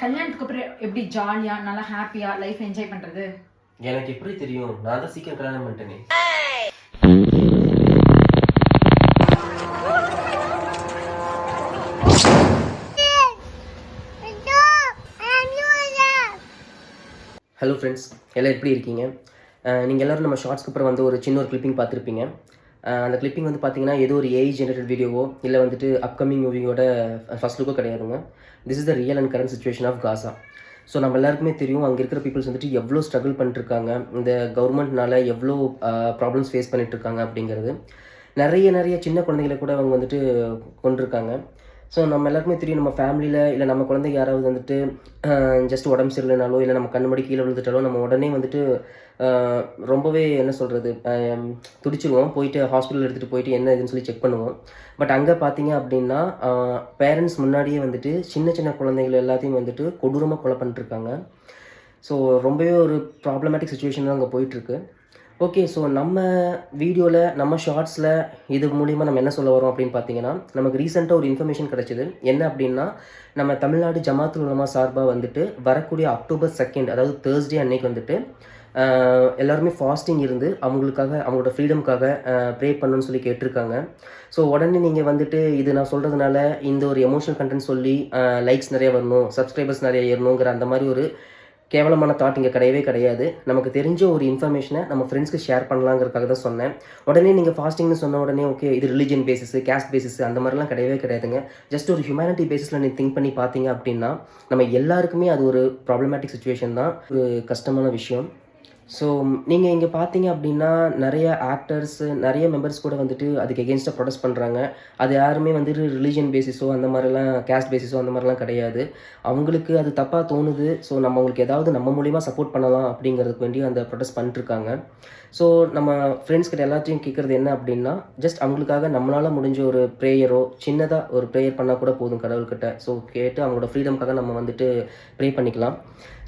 கல்யாணத்துக்கு அப்புறம் எப்படி ஜாலியா நல்லா ஹாப்பியா லைஃப் என்ஜாய் பண்றது? எனக்கு எப்படி தெரியும்? நான் தான் சீக்கிரம் கல்யாணம் பண்ணிட்டேனே. ஹலோ ஃப்ரெண்ட்ஸ், எல்லாம் எப்படி இருக்கீங்க? நீங்கள் எல்லோரும் நம்ம ஷார்ட்ஸ்க்கு அப்புறம் வந்து ஒரு சின்ன ஒரு கிளிப்பிங் பார்த்துருப்பீங்க. அந்த கிளிப்பிங் வந்து பார்த்தீங்கன்னா ஏதோ ஒரு ஏஐ ஜெனரேட்டட் வீடியோவோ இல்லை வந்துட்டு அப்கமிங் மூவியோட ஃபர்ஸ்ட் லுக்கோ கிடையாதுங்க. This is the real and current situation of Gaza. So நம்ம எல்லாருக்குமே தெரியும், அங்கே இருக்கிற பீப்புள்ஸ் வந்துட்டு எவ்வளோ ஸ்ட்ரகிள் பண்ணிட்டுருக்காங்க, இந்த கவர்மெண்ட்னால எவ்வளோ ப்ராப்ளம்ஸ் ஃபேஸ் பண்ணிகிட்ருக்காங்க அப்படிங்கிறது. நிறைய சின்ன குழந்தைகளை கூட அவங்க வந்துட்டு கொண்டிருக்காங்க. ஸோ நம்ம எல்லாருக்குமே தெரியும், நம்ம ஃபேமிலியில் இல்லை நம்ம குழந்தைங்க யாராவது வந்துட்டு ஜஸ்ட் உடம்பு சரியில்லைனாலோ இல்லை நம்ம கண்ணு மடி கீழே விழுந்துட்டாலோ நம்ம உடனே வந்துட்டு ரொம்பவே என்ன சொல்கிறது, துடிச்சிருவோம். போயிட்டு ஹாஸ்பிட்டல் எடுத்துகிட்டு போயிட்டு என்ன இதுன்னு சொல்லி செக் பண்ணுவோம். பட் அங்கே பார்த்தீங்க அப்படின்னா பேரண்ட்ஸ் முன்னாடியே வந்துட்டு சின்ன குழந்தைகள் எல்லாத்தையும் வந்துட்டு கொடூரமாக கொலை பண்ணிட்டுருக்காங்க. ஸோ ரொம்பவே ஒரு ப்ராப்ளமேட்டிக் சுச்சுவேஷன் தான் அங்கே போயிட்டுருக்கு. ஓகே, ஸோ நம்ம வீடியோவில் நம்ம ஷார்ட்ஸில் இது மூலிமா நம்ம என்ன சொல்ல வரோம் அப்படின்னு பார்த்தீங்கன்னா, நமக்கு ரீசெண்டாக ஒரு இன்ஃபர்மேஷன் கிடச்சிது. என்ன அப்படின்னா, நம்ம தமிழ்நாடு ஜமாத்துல் உலமா சார்பாக வந்துட்டு வரக்கூடிய October 2, அதாவது தேர்ஸ்டே அன்னைக்கு வந்துட்டு எல்லாருமே ஃபாஸ்டிங் இருந்து அவங்களுக்காக அவங்களோட ஃப்ரீடம்காக ப்ரே பண்ணணும்னு சொல்லி கேட்டிருக்காங்க. ஸோ உடனே நீங்கள் வந்துட்டு இது நான் சொல்கிறதுனால இந்த ஒரு எமோஷனல் கண்டென்ட் சொல்லி லைக்ஸ் நிறைய வரணும், சப்ஸ்கிரைபர்ஸ் நிறைய ஏறணுங்கிற அந்த மாதிரி ஒரு கேவலமான தாட் இங்கே கிடையாது. நமக்கு தெரிஞ்ச ஒரு இன்ஃபர்மேஷனை நம்ம ஃப்ரெண்ட்ஸ்க்கு ஷேர் பண்ணலாங்கிறதுக்காக தான் சொன்னேன். உடனே நீங்கள் ஃபாஸ்டிங்னு சொன்ன உடனே ஓகே இது ரிலிஜியன் பேசிஸு, கேஸ்ட் பேசிஸ் அந்த மாதிரிலாம் கிடையாதுங்க. ஜஸ்ட் ஒரு ஹியூமனிட்டி பேசிஸில் நீங்கள் திங்க் பண்ணி பார்த்தீங்க அப்படின்னா நம்ம எல்லாருக்குமே அது ஒரு ப்ராப்ளமேட்டிக் சுச்சுவேஷன் தான், ஒரு கஷ்டமான விஷயம். ஸோ நீங்கள் இங்கே பார்த்தீங்க அப்படின்னா நிறைய ஆக்டர்ஸு நிறைய மெம்பர்ஸ் கூட வந்துட்டு அதுக்கு எகென்ஸ்டாக ப்ரொடெஸ்ட் பண்ணுறாங்க. அது யாருமே வந்துட்டு ரிலீஜியன் பேசிஸோ அந்த மாதிரிலாம் கேஸ்ட் பேசிஸோ அந்த மாதிரிலாம் கிடையாது. அவங்களுக்கு அது தப்பாக தோணுது. ஸோ நம்ம அவங்களுக்கு ஏதாவது நம்ம மூலிமா சப்போர்ட் பண்ணலாம் அப்படிங்கிறதுக்கு வேண்டி அந்த ப்ரொடெஸ்ட் பண்ணிட்டுருக்காங்க. ஸோ நம்ம ஃப்ரெண்ட்ஸ் கிட்ட எல்லாத்தையும் கேட்குறது என்ன அப்படின்னா, ஜஸ்ட் அவங்களுக்காக நம்மளால் முடிஞ்ச ஒரு ப்ரேயரோ சின்னதாக ஒரு ப்ரேயர் பண்ணால் கூட போதும் கடவுள்கிட்ட. ஸோ கேட்டு அவங்களோட ஃப்ரீடம்காக நம்ம வந்துட்டு ப்ரே பண்ணிக்கலாம்.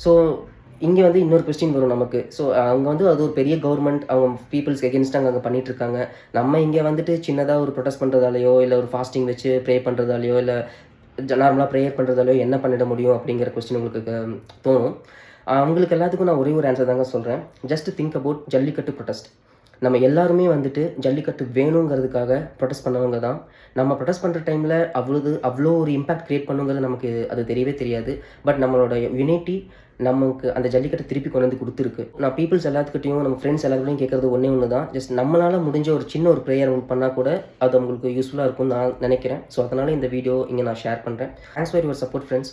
ஸோ இங்கே வந்து இன்னொரு கொஸ்டின் வரும் நமக்கு. ஸோ அவங்க வந்து அது ஒரு பெரிய கவர்மெண்ட், அவங்க பீப்புள்ஸ்க்கு எகென்ஸ்டாக அங்கே பண்ணிகிட்ருக்காங்க. நம்ம இங்கே வந்துட்டு சின்னதாக ஒரு ப்ரொடெஸ்ட் பண்ணுறதாலையோ இல்லை ஒரு ஃபாஸ்டிங் வச்சு ப்ரே பண்ணுறதாலையோ இல்லை நார்மலாக ப்ரேயர் பண்ணுறதாலையோ என்ன பண்ணிட முடியும் அப்படிங்கிற கொஸ்டின் உங்களுக்கு தோணும். அவங்களுக்கு எல்லாத்துக்கும் நான் ஒரே ஒரு ஆன்சர் தாங்க சொல்கிறேன். Just think about jallikattu protest. நம்ம எல்லாருமே வந்துட்டு ஜல்லிக்கட்டு வேணுங்கிறதுக்காக ப்ரொடெஸ்ட் பண்ணவங்க தான். நம்ம ப்ரொடெஸ்ட் பண்ணுற டைமில் அவ்வளோ ஒரு இம்பேக்ட் க்ரியேட் பண்ணுங்கிறது நமக்கு அது தெரியவே தெரியாது. பட் நம்மளோட யூனிட்டி நமக்கு அந்த ஜல்லிக்கட்டை திருப்பி கொண்டு வந்து கொடுத்துருக்கு. நான் பீப்புள்ஸ் எல்லாத்துக்கிட்டையும் நம்ம ஃப்ரெண்ட்ஸ் எல்லாத்துக்கிட்டையும் கேட்குறது ஒன்று தான், ஜஸ்ட் நம்மளால் முடிஞ்ச ஒரு சின்ன ஒரு ப்ரேயர் உங்களுக்கு பண்ணால் கூட அது உங்களுக்கு யூஸ்ஃபுல்லாக இருக்கும்னு நான் நினைக்கிறேன். ஸோ அதனால் இந்த வீடியோ இங்கே நான் ஷேர் பண்ணுறேன். Thanks for your support friends.